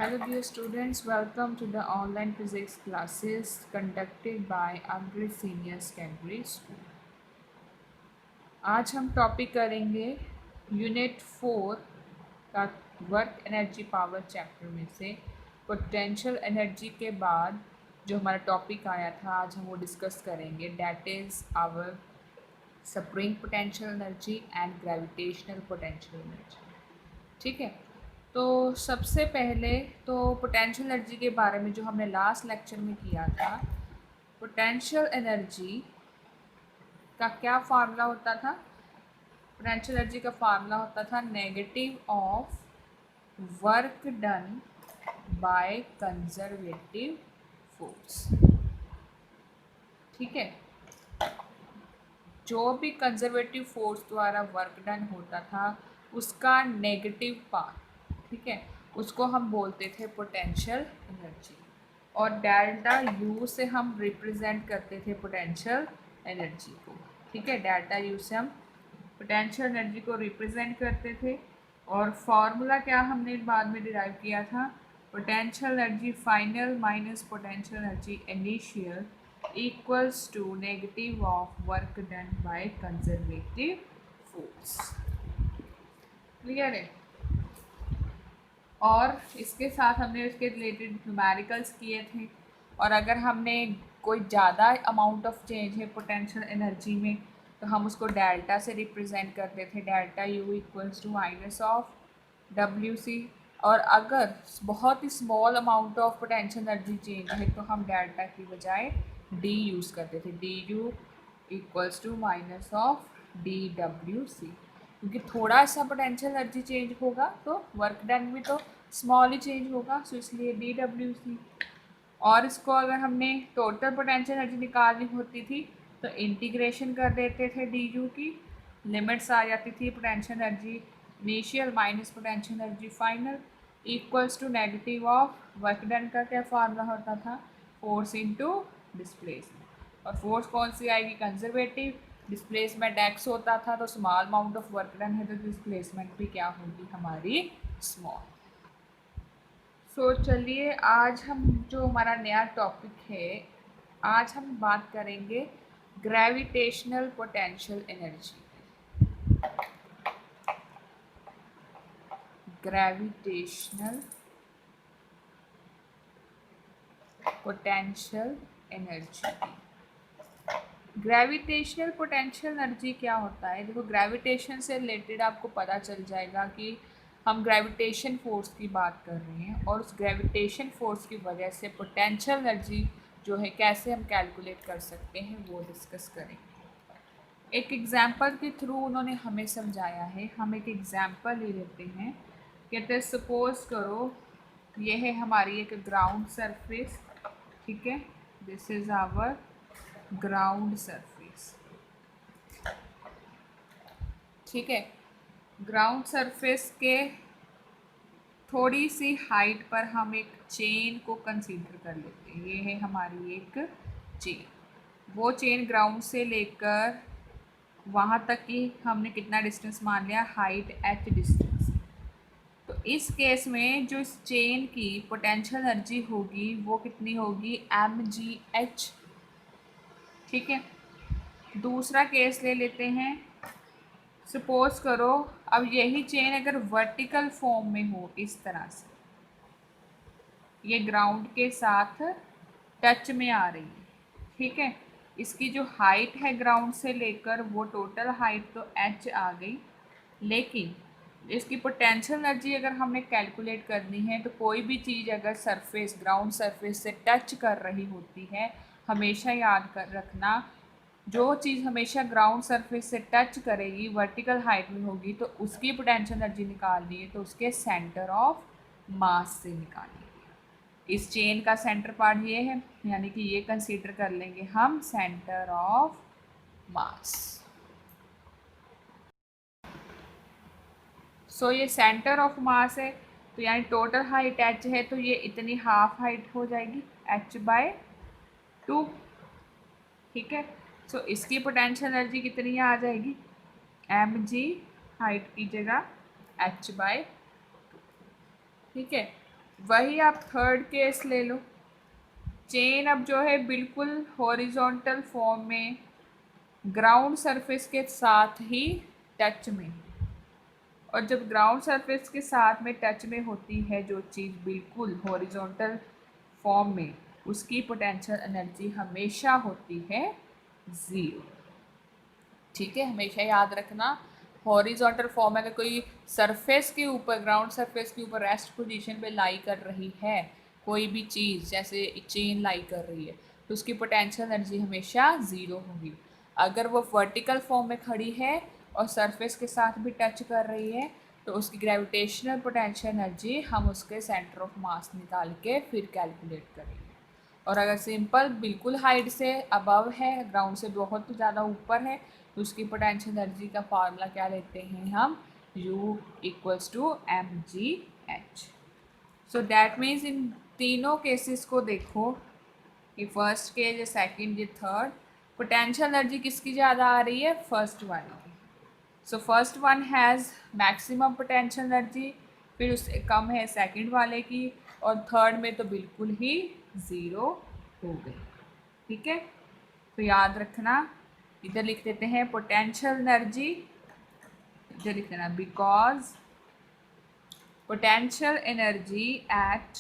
Hello dear students, welcome to the online physics classes conducted by Upgrade Senior Secondary School. आज हम topic करेंगे unit 4 का work energy power chapter में से potential energy के बाद जो हमारा टॉपिक आया था आज हम वो डिस्कस करेंगे, that is our spring potential energy and gravitational potential energy. ठीक है, तो सबसे पहले तो पोटेंशियल एनर्जी के बारे में जो हमने लास्ट लेक्चर में किया था, पोटेंशियल एनर्जी का क्या फार्मूला होता था? पोटेंशियल एनर्जी का फार्मूला होता था negative of work done by conservative force. ठीक है, जो भी कंजर्वेटिव फोर्स द्वारा वर्क डन होता था उसका नेगेटिव पार्ट, ठीक है, उसको हम बोलते थे पोटेंशियल एनर्जी, और डेल्टा यू से हम रिप्रेजेंट करते थे पोटेंशियल एनर्जी को। ठीक है, डेल्टा यू से हम पोटेंशियल एनर्जी को रिप्रेजेंट करते थे। और फॉर्मूला क्या हमने बाद में डिराइव किया था? Potential energy final minus potential energy initial equals to negative of work done by conservative force. Clear है? और इसके साथ हमने उसके रिलेटेड न्यूमेरिकल्स किए थे, और अगर हमने कोई ज़्यादा अमाउंट ऑफ चेंज है पोटेंशियल एनर्जी में तो हम उसको डेल्टा से रिप्रेजेंट करते थे, delta U equals to minus of W C. और अगर बहुत ही small amount of potential energy change है तो हम डेल्टा की बजाय डी यूज़ करते थे, D U equals to minus of D W C, क्योंकि थोड़ा सा पोटेंशियल एनर्जी चेंज होगा तो वर्क डन भी तो स्मॉल ही चेंज होगा, सो इसलिए डी डब्ल्यू सी। और इसको अगर हमने टोटल पोटेंशियल एनर्जी निकालनी होती थी तो इंटीग्रेशन कर देते थे डी यू की, लिमिट्स आ जाती थी potential energy initial minus potential energy final equals to negative of work done का क्या फार्मूला होता था? Force into displacement. और फोर्स कौन सी आएगी? कंजर्वेटिव। डिस्प्लेसमेंट एक्स होता था तो small amount of work done है तो डिस्प्लेसमेंट भी क्या होगी हमारी? स्मॉल। सो चलिए आज हम जो हमारा नया टॉपिक है, आज हम बात करेंगे gravitational potential energy. Gravitational potential energy. Gravitational potential energy क्या होता है? देखो, ग्रेविटेशन से रिलेटेड आपको पता चल जाएगा कि हम ग्रेविटेशन फोर्स की बात कर रहे हैं, और उस ग्रेविटेशन फोर्स की वजह से पोटेंशियल एनर्जी जो है कैसे हम कैलकुलेट कर सकते हैं वो डिस्कस करेंगे। एक एग्जाम्पल के थ्रू उन्होंने हमें समझाया है। हम एक एग्जाम्पल ले लेते हैं। कहते हैं सपोज करो ये है हमारी एक ग्राउंड सरफेस, ठीक है, this is our ground surface. ठीक है, ग्राउंड सरफेस के थोड़ी सी हाइट पर हम एक चेन को कंसीडर कर लेते हैं। ये है हमारी एक चेन। वो चेन ग्राउंड से लेकर वहाँ तक की हमने कितना डिस्टेंस मान लिया? Height H distance. तो इस केस में जो इस चेन की पोटेंशियल एनर्जी होगी वो कितनी होगी? M G H. ठीक है, दूसरा केस ले लेते हैं। सपोज करो अब यही चेन अगर वर्टिकल फॉर्म में हो, इस तरह से ये ग्राउंड के साथ टच में आ रही है, ठीक है, इसकी जो हाइट है ग्राउंड से लेकर वो टोटल हाइट तो एच आ गई, लेकिन इसकी पोटेंशियल एनर्जी अगर हमने कैलकुलेट करनी है तो कोई भी चीज़ अगर सरफेस ग्राउंड सरफेस से टच कर रही होती है, हमेशा याद कर रखना, जो चीज़ हमेशा ग्राउंड सरफेस से टच करेगी वर्टिकल हाइट में होगी तो उसकी पोटेंशियल एनर्जी निकालनी है तो उसके सेंटर ऑफ मास से निकालनी है। इस चेन का सेंटर पार्ट ये है, यानी कि ये कंसीडर कर लेंगे हम सेंटर ऑफ मास। सो ये सेंटर ऑफ मास है, तो यानी टोटल हाइट एच है तो ये इतनी हाफ हाइट हो जाएगी एच बाय 2। ठीक है, सो इसकी पोटेंशियल एनर्जी कितनी आ जाएगी? एम जी हाइट की जगह एच बाय 2। ठीक है, वही आप थर्ड केस ले लो। चेन अब जो है बिल्कुल हॉरिजॉन्टल फॉर्म में ग्राउंड सरफेस के साथ ही टच में, और जब ग्राउंड सरफेस के साथ में टच में होती है जो चीज़ बिल्कुल हॉरिजॉन्टल फॉर्म में, उसकी पोटेंशियल एनर्जी हमेशा होती है ज़ीरो। ठीक है, हमेशा याद रखना, हॉरिजॉन्टल फॉर्म में अगर कोई सरफेस के ऊपर, ग्राउंड सरफेस के ऊपर रेस्ट पोजीशन पे लाई कर रही है कोई भी चीज़, जैसे चेन लाई कर रही है, तो उसकी पोटेंशियल एनर्जी हमेशा ज़ीरो होगी। अगर वो वर्टिकल फॉर्म में खड़ी है और सरफेस के साथ भी टच कर रही है, तो उसकी ग्रेविटेशनल पोटेंशियल एनर्जी हम उसके सेंटर ऑफ मास निकाल के फिर कैलकुलेट करेंगे। और अगर सिंपल बिल्कुल हाइट से अबव है, ग्राउंड से बहुत ज़्यादा ऊपर है, तो उसकी पोटेंशियल एनर्जी का फार्मूला क्या लेते हैं हम, U equals to mgh। So that means इन तीनों केसेस को देखो, ये फर्स्ट केस, ये सेकंड, ये थर्ड, पोटेंशियल एनर्जी किसकी ज़्यादा आ रही है, फर्स्ट वाली की। So first one has maximum potential energy, फिर उससे कम है सेकंड वाले की, और थर्ड में तो बिल्कुल ही ज़ीरो हो गई। ठीक है, तो याद रखना, इधर लिख देते हैं पोटेंशियल एनर्जी, इधर लिख देना because potential energy at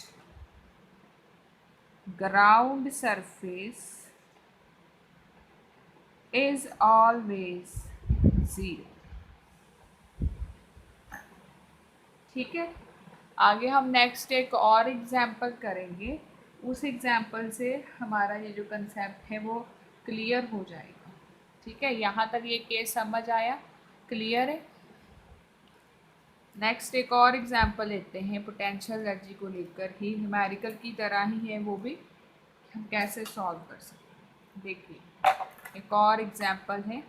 ground surface is always zero. ठीक है, आगे हम नेक्स्ट एक और एग्जाम्पल करेंगे, उस एग्जाम्पल से हमारा ये जो कंसेप्ट है वो क्लियर हो जाएगा। ठीक है, यहाँ तक ये केस समझ आया, क्लियर है। नेक्स्ट एक और एग्जाम्पल लेते हैं पोटेंशियल एनर्जी को लेकर ही, न्यूमेरिकल की तरह ही है वो भी, हम कैसे सॉल्व कर सकते हैं। देखिए एक और एग्जाम्पल है,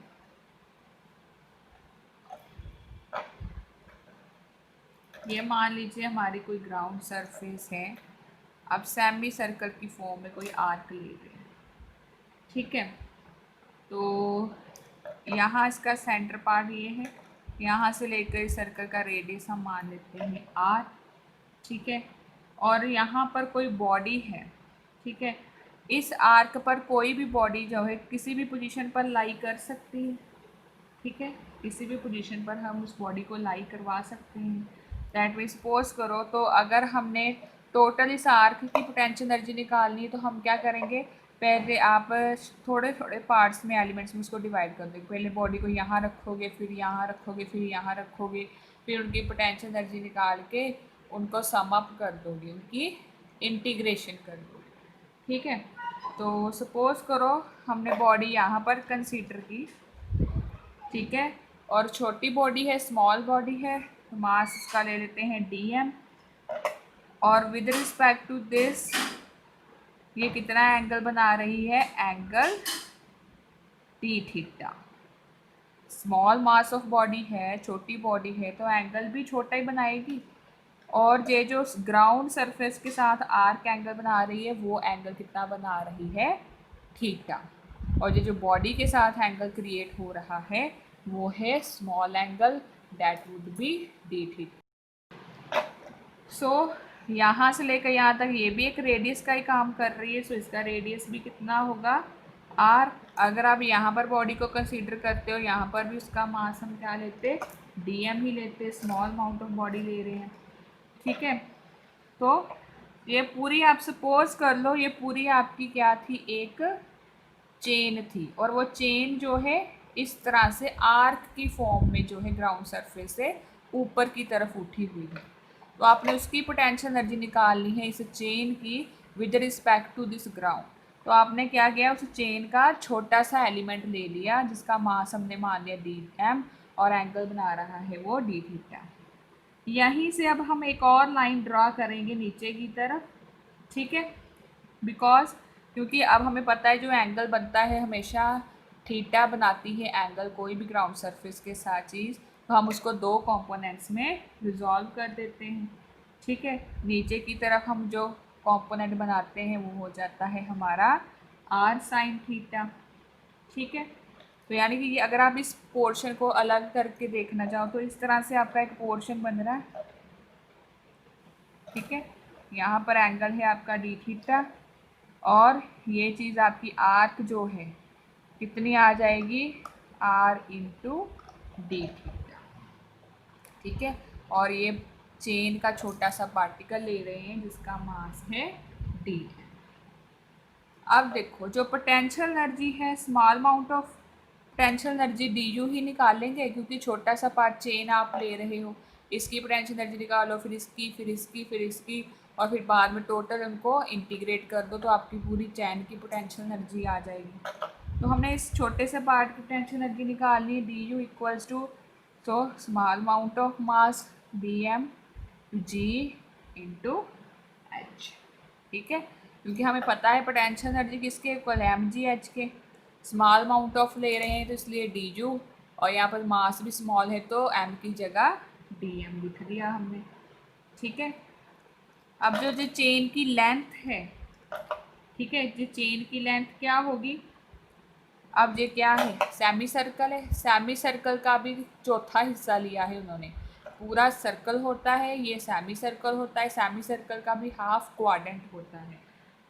ये मान लीजिए हमारी कोई ग्राउंड सरफेस है, अब सेमी सर्कल की फॉर्म में कोई आर्क ले रहे हैं। ठीक है, तो यहाँ इसका सेंटर पार्ट ये है, यहाँ से लेकर इस सर्कल का रेडियस हम मान लेते हैं r। ठीक है, और यहाँ पर कोई बॉडी है। ठीक है, इस आर्क पर कोई भी बॉडी जो है किसी भी पोजीशन पर लाई कर सकती है। ठीक है, किसी भी पोजीशन पर हम उस बॉडी को लाई करवा सकते हैं। दैट मीन्स सपोज करो, तो अगर हमने टोटल इस आर्क की पोटेंशियल एनर्जी निकालनी है, तो हम क्या करेंगे, पहले आप थोड़े थोड़े पार्ट्स में, एलिमेंट्स में उसको डिवाइड कर देंगे। पहले बॉडी को यहाँ रखोगे, फिर यहाँ रखोगे, फिर यहाँ रखोगे, फिर उनकी पोटेंशियल एनर्जी निकाल के उनको सम अप कर दोगे, उनकी इंटीग्रेशन कर दोगे। ठीक है, तो सपोज करो हमने बॉडी यहाँ पर कंसीडर की। ठीक है, और छोटी बॉडी है, स्मॉल बॉडी है, तो मास इसका ले लेते हैं dm, और विद रिस्पेक्ट टू दिस ये कितना एंगल बना रही है, angle T theta. Small mass of body है, छोटी बॉडी है, तो एंगल भी छोटा ही बनाएगी, और ये जो ग्राउंड सरफेस के साथ आर्क एंगल बना रही है वो एंगल कितना बना रही है, थीटा। और ये जो बॉडी के साथ एंगल क्रिएट हो रहा है वो है small angle, that would be d theta. So यहाँ से लेकर यहाँ तक ये भी एक रेडियस का ही काम कर रही है, सो इसका रेडियस भी कितना होगा, आर। अगर आप यहाँ पर बॉडी को कंसीडर करते हो, यहाँ पर भी उसका मास हम क्या लेते, dm ही लेते, स्मॉल अमाउंट ऑफ बॉडी ले रहे हैं। ठीक है, तो ये पूरी आप सपोज कर लो, ये पूरी आपकी क्या थी, एक चेन थी, और वो चेन जो है इस तरह से आर्क की फॉर्म में जो है ग्राउंड सरफेस से ऊपर की तरफ उठी हुई है। तो आपने उसकी पोटेंशियल एनर्जी निकालनी है इस चेन की with respect to this ground. तो आपने क्या किया, उस चेन का छोटा सा एलिमेंट ले लिया जिसका मास हमने मान लिया dm, और एंगल बना रहा है वो d थीटा। यहीं से अब हम एक और लाइन ड्रॉ करेंगे नीचे की तरफ। ठीक है, बिकॉज क्योंकि अब हमें पता है जो एंगल बनता है हमेशा थीटा बनाती है एंगल, कोई भी ग्राउंड सरफेस के साथ चीज़, तो हम उसको दो कंपोनेंट्स में रिजॉल्व कर देते हैं। ठीक है, नीचे की तरफ हम जो कंपोनेंट बनाते हैं वो हो जाता है हमारा r साइन थीटा। ठीक है, तो यानी कि अगर आप इस पोर्शन को अलग करके देखना चाहो तो इस तरह से आपका एक पोर्शन बन रहा है। ठीक है, यहाँ पर एंगल है आपका डी थीटा, और ये चीज़ आपकी आर्क जो है कितनी आ जाएगी, आर इंटू डी थीटा। ठीक है, और ये चेन का छोटा सा पार्टिकल ले रहे हैं जिसका मास है डी। अब देखो जो पोटेंशियल एनर्जी है, small amount of potential energy d U ही निकालेंगे, क्योंकि छोटा सा पार्ट चेन आप ले रहे हो। इसकी पोटेंशियल एनर्जी निकालो, फिर इसकी, फिर इसकी, फिर इसकी, और फिर बाद में टोटल उनको इंटीग्रेट कर दो तो आपकी पूरी चैन की पोटेंशियल एनर्जी आ जाएगी। तो हमने इस छोटे से पार्ट की पोटेंशियल एनर्जी निकालनी है, डी यू इक्वल्स टू, तो small amount of mass D M G into H. ठीक है, क्योंकि हमें पता है पोटेंशियल एनर्जी किसके इक्वल है, एम जी एच के। स्मॉल अमाउंट ऑफ ले रहे हैं तो इसलिए डी यू, और यहाँ पर मास भी स्मॉल है तो एम की जगह डी एम लिख दिया हमने। ठीक है, अब जो चेन की लेंथ है, ठीक है, जो चेन की लेंथ क्या होगी, अब ये क्या है, सेमी सर्कल है। सेमी सर्कल का भी चौथा हिस्सा लिया है उन्होंने। पूरा सर्कल होता है, ये सेमी सर्कल होता है, सेमी सर्कल का भी हाफ क्वाड्रेंट होता है।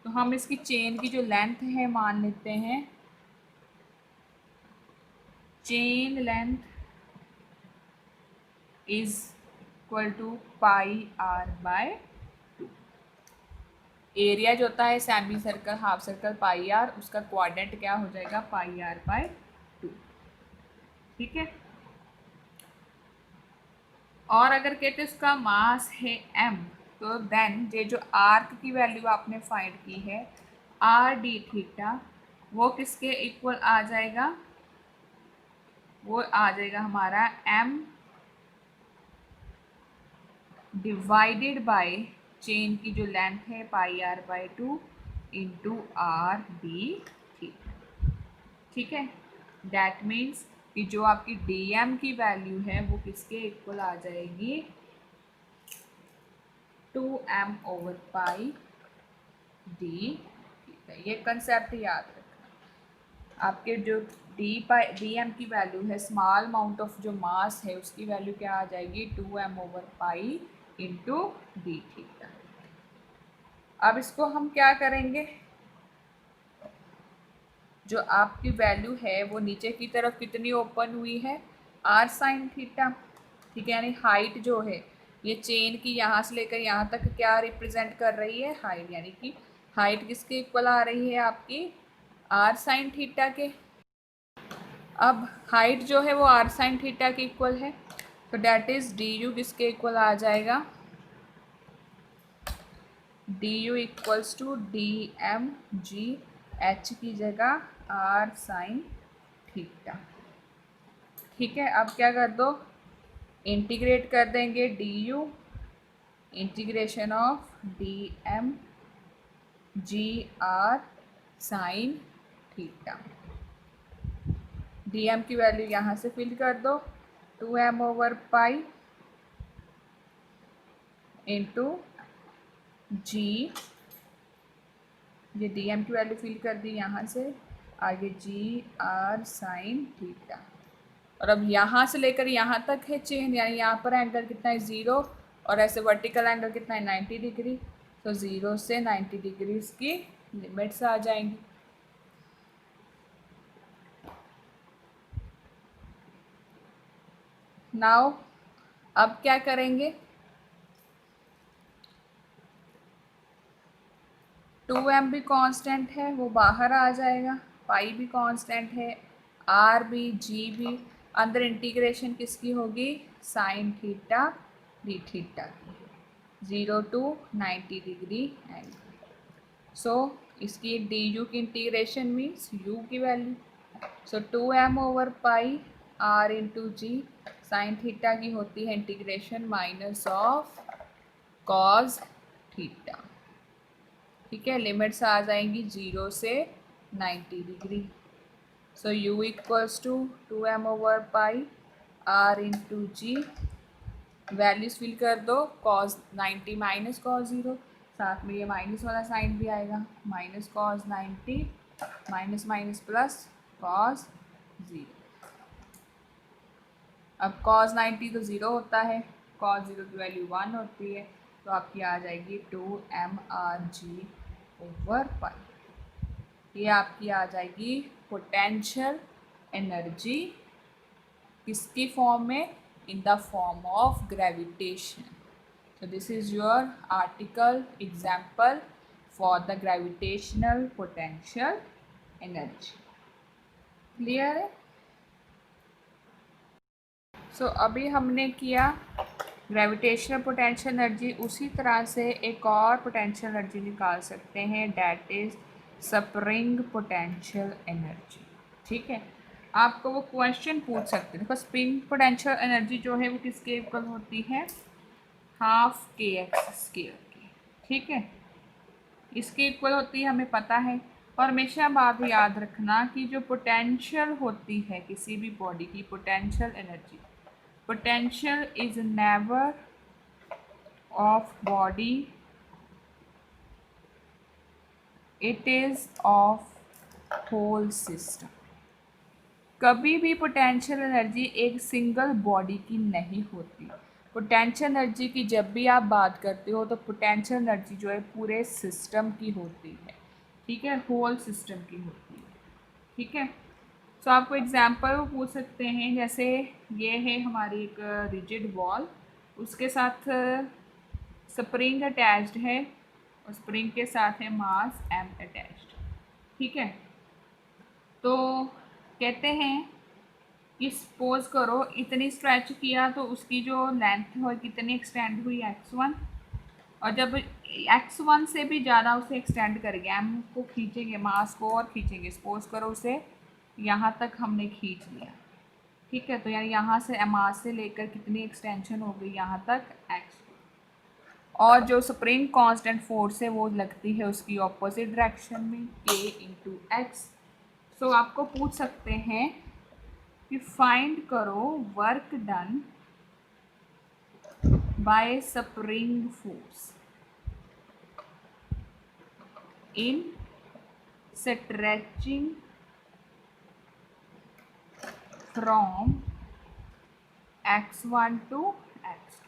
तो हम इसकी चेन की जो लेंथ है मान लेते हैं, chain length is equal to pi are by two. Area जो होता है semi circle, half circle pi R, उसका क्वाड्रेंट क्या हो जाएगा, पाई आर बाय टू। ठीक है, और अगर कहते हैं उसका मास है m, तो देन ये जो आर्क की वैल्यू आपने फाइंड की है आर डी थीटा, वो किसके इक्वल आ जाएगा, वो आ जाएगा हमारा m डिवाइडेड बाय चेन की जो लेंथ है pi are by two into r d theta. ठीक है, दैट मीन्स कि जो आपकी डी एम की वैल्यू है वो किसके इक्वल आ जाएगी, 2m ओवर पाई डी थीटा। ये कंसेप्ट याद रखना। आपके जो डी एम की वैल्यू है, स्मॉल अमाउंट ऑफ जो मास है उसकी वैल्यू क्या आ जाएगी, 2m over pi into D theta. अब इसको हम क्या करेंगे, जो आपकी वैल्यू है वो नीचे की तरफ कितनी ओपन हुई है, आर साइन थीटा। ठीक है, यानी हाइट जो है ये चेन की यहाँ से लेकर यहाँ तक क्या रिप्रेजेंट कर रही है, हाइट, यानी कि हाइट किसके इक्वल आ रही है आपकी, आर साइन थीटा के। अब हाइट जो है वो आर साइन थीटा के इक्वल है, तो डैट इज डी यू किसके इक्वल आ जाएगा, D U equals to D M G H की जगह आर साइन थीटा। ठीक है, अब क्या कर दो, इंटीग्रेट कर देंगे D U, integration of D M G R sine theta. D M की वैल्यू यहाँ से फिल कर दो, 2m ओवर पाई इंटू जी, ये डी एम की वैल्यू फिल कर दी यहाँ से, आगे जी आर साइन थीटा। और अब यहाँ से लेकर यहाँ तक है चेन, यानी यहाँ पर एंगल कितना है, 0, और ऐसे वर्टिकल एंगल कितना है, 90 डिग्री। तो 0 से 90 डिग्री की लिमिट्स आ जाएंगी। नाउ अब क्या करेंगे, 2m भी कांस्टेंट है वो बाहर आ जाएगा, पाई भी कांस्टेंट है, आर भी, जी भी, अंदर इंटीग्रेशन किसकी होगी, साइन थीटा डी थीटा की, 0 टू 90 डिग्री एंगल। सो इसकी डी यू की इंटीग्रेशन मीन्स यू की value, so 2m over pi r into g sine theta की होती है integration minus of cos theta. ठीक है, लिमिट्स आ जाएंगी 0 से 90 degree. So u equals to 2m over pi r into g, values fill कर दो, cos 90 माइनस cos 0, साथ में ये माइनस वाला साइन भी आएगा, minus cos 90 minus minus plus cos 0। अब cos 90 तो 0 होता है, cos 0 की वैल्यू 1 होती है, तो आपकी आ जाएगी 2mRg/पाई। ये आपकी आ जाएगी पोटेंशियल एनर्जी, किसकी फॉर्म में? In the form of gravitation. So this is your article example for the gravitational potential energy. Clear है? So अभी हमने किया ग्रेविटेशनल पोटेंशियल एनर्जी, उसी तरह से एक और पोटेंशियल एनर्जी निकाल सकते हैं, that is spring potential energy. ठीक है, आपको वो क्वेश्चन पूछ सकते हैं। देखो स्प्रिंग पोटेंशियल एनर्जी जो है वो किसके इक्वल होती है? हाफ kx² की। ठीक है, इसके इक्वल होती है, हमें पता है। और हमेशा बात याद रखना कि जो पोटेंशियल होती है किसी भी बॉडी की, potential energy, potential is never of body, it is of whole system. कभी भी पोटेंशियल एनर्जी एक सिंगल बॉडी की नहीं होती। पोटेंशियल एनर्जी की जब भी आप बात करते हो तो पोटेंशियल एनर्जी जो है पूरे सिस्टम की होती है। ठीक है, होल सिस्टम की होती है। ठीक है, तो आपको एग्जांपल पूछ सकते हैं, जैसे ये है हमारी एक रिजिड बॉल, उसके साथ स्प्रिंग अटैच्ड है और स्प्रिंग के साथ है मास m अटैच्ड। ठीक है, तो कहते हैं कि सपोज करो इतनी स्ट्रेच किया तो उसकी जो लेंथ है कितनी एक्सटेंड हुई, x1, और जब x1 से भी ज़्यादा उसे एक्सटेंड करेंगे, m को खींचेंगे, मास को और खींचेंगे, सपोज करो उसे यहाँ तक हमने खींच लिया। ठीक है, तो यानी यहाँ से मास से लेकर कितनी एक्सटेंशन हो गई यहाँ तक, x, और जो स्प्रिंग कांस्टेंट फोर्स है वो लगती है उसकी ऑपोजिट डायरेक्शन में, k × x। सो आपको पूछ सकते हैं कि फाइंड करो work done bye spring force in stretching from x1 to x2।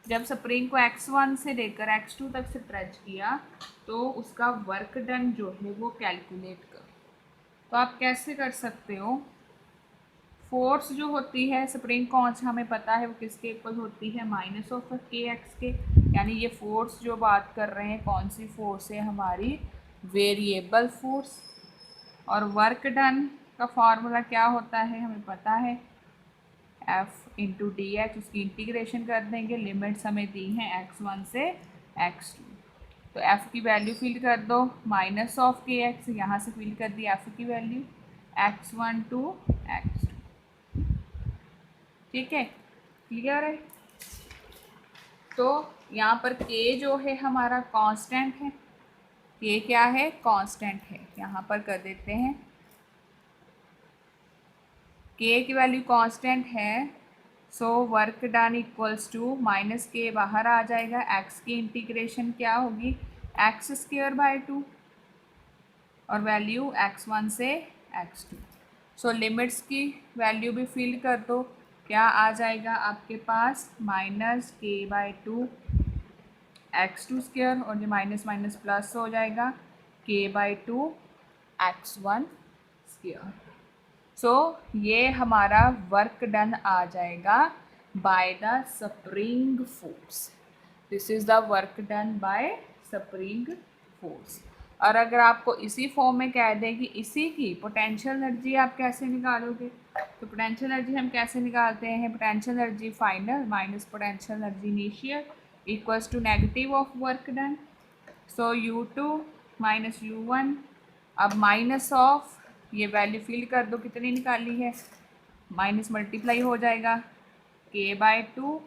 जब स्प्रिंग को x1 से लेकर x2 तक स्ट्रेच किया तो उसका वर्क डन जो है वो कैलकुलेट करो। तो आप कैसे कर सकते हो? फोर्स जो होती है स्प्रिंग कांस्टेंट हमें पता है वो किसके इक्वल होती है, -kx के। यानी ये फोर्स जो बात कर रहे हैं कौन सी फोर्स है, हमारी वेरिएबल फोर्स। और वर्क डन का फॉर्मूला क्या होता है हमें पता है, F × dx, उसकी इंटीग्रेशन कर देंगे, लिमिट्स हमें दी हैं x1 से x2। तो F की वैल्यू फिल कर दो, -kx, यहाँ से फिल कर दी F की वैल्यू, x1 to x2। ठीक है, क्लियर है? तो यहाँ पर k जो है हमारा कांस्टेंट है, k क्या है, कांस्टेंट है। यहाँ पर कर देते हैं, k की वैल्यू कांस्टेंट है, so work done equals to -k बाहर आ जाएगा, x की इंटीग्रेशन क्या होगी, x²/2 और वैल्यू x1 से x2। सो लिमिट्स की वैल्यू भी फिल कर दो, क्या आ जाएगा आपके पास, -k/2 x2² और ये माइनस माइनस प्लस हो जाएगा k/2 x1²। सो ये हमारा वर्क डन आ जाएगा by the spring force. This is the work done bye spring force. और अगर आपको इसी फॉर्म में कह दें कि इसी की पोटेंशियल एनर्जी आप कैसे निकालोगे, तो पोटेंशियल एनर्जी हम कैसे निकालते हैं, potential energy final minus potential energy initial equals to negative of work done. So U2 - U1, अब माइनस ऑफ, ये वैल्यू फिल कर दो, कितनी निकाली है, माइनस मल्टीप्लाई हो जाएगा k/2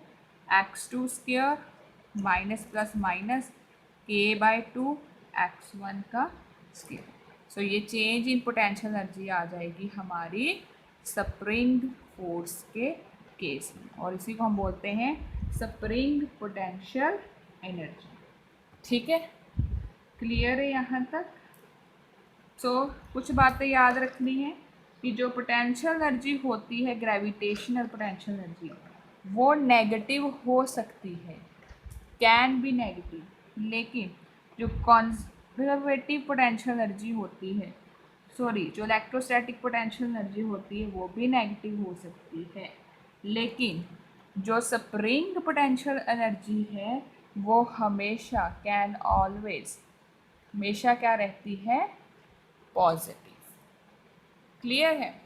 x2² minus plus minus k/2 x1 का स्क्वायर। सो ये चेंज इन पोटेंशियल एनर्जी आ जाएगी हमारी स्प्रिंग फोर्स के केस में, और इसी को हम बोलते हैं स्प्रिंग पोटेंशियल एनर्जी। ठीक है, क्लियर है यहाँ तक? सो कुछ बातें याद रखनी है कि जो पोटेंशियल एनर्जी होती है, ग्रेविटेशनल पोटेंशियल एनर्जी, वो नेगेटिव हो सकती है, कैन बी नेगेटिव, लेकिन जो कंजर्वेटिव पोटेंशियल एनर्जी होती है, जो इलेक्ट्रोस्टैटिक पोटेंशियल एनर्जी होती है वो भी नेगेटिव हो सकती है, लेकिन जो स्प्रिंग पोटेंशियल एनर्जी है वो हमेशा हमेशा क्या रहती है, पॉजिटिव। क्लियर है?